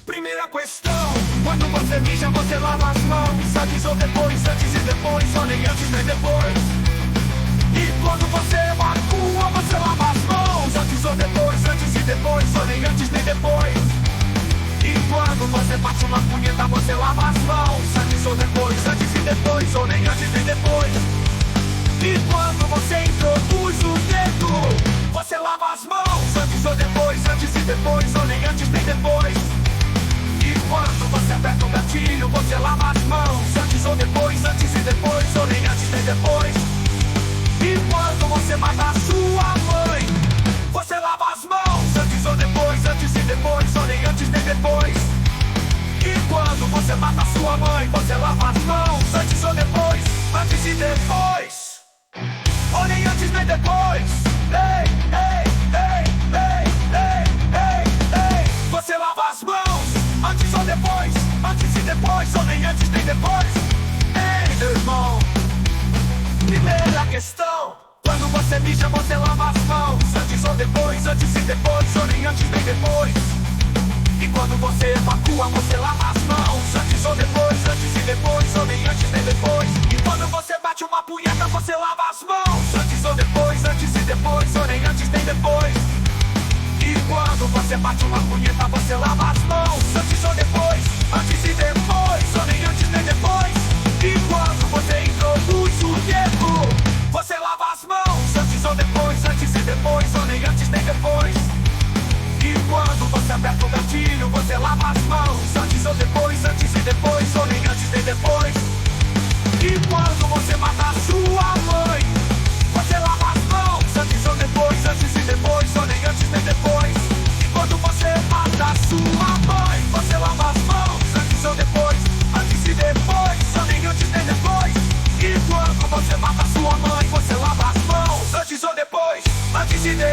Primeira questão: quando você mija, você lava as mãos. Antes ou depois, antes e depois, só nem antes nem depois. E quando você evacua, você lava as mãos. Antes ou depois, antes e depois, só nem antes nem depois. E quando você bate uma punheta, você lava as mãos. Antes ou depois, antes e depois, ou nem antes nem depois. E quando você introduz o dedo, você lava as mãos. Antes ou depois, antes e depois, ou nem antes nem depois. E quando você aperta o gatilho, você lava as mãos. Antes ou depois, antes e depois, ou nem antes nem depois. E quando você mata a sua mãe, você lava as mãos. Antes ou depois, antes e depois, ou nem antes nem depois. E quando você mata a sua mãe, você lava as mãos. Antes ou depois, antes e depois, ou nem antes nem depois. Ei, ei, ei, ei, ei, ei, ei. Você lava as mãos. Antes ou depois, antes e depois, ou nem antes nem depois. Ei, meu irmão. Primeira questão: quando você mija, você lava as mãos. Antes ou depois, antes e depois, ou nem antes nem depois. E quando você evacua, você lava as mãos. Antes ou depois, antes e depois, ou nem antes nem depois. E quando você bate uma punheta, você lava as mãos. Antes ou depois, antes e depois, ou nem antes nem depois. E quando você bate uma punheta, você lava as mãos. Antes ou depois, antes e depois, ou nem antes nem depois. E quando você introduz o dedo, você lava as mãos. Antes ou depois, antes e depois, ou nem antes nem depois. E quando você aperta o gatilho, você lava as mãos. Antes ou depois, antes e depois, ou nem antes nem depois. E quando você mata a sua mãe, você lava as mãos. Antes ou depois, antes e depois, ou nem antes nem depois. E quando você mata a sua mãe, você lava as mãos. Antes ou depois, antes e depois, ou nem antes nem depois. E quando você mata a sua mãe, você lava as mãos. Antes ou depois, antes e depois.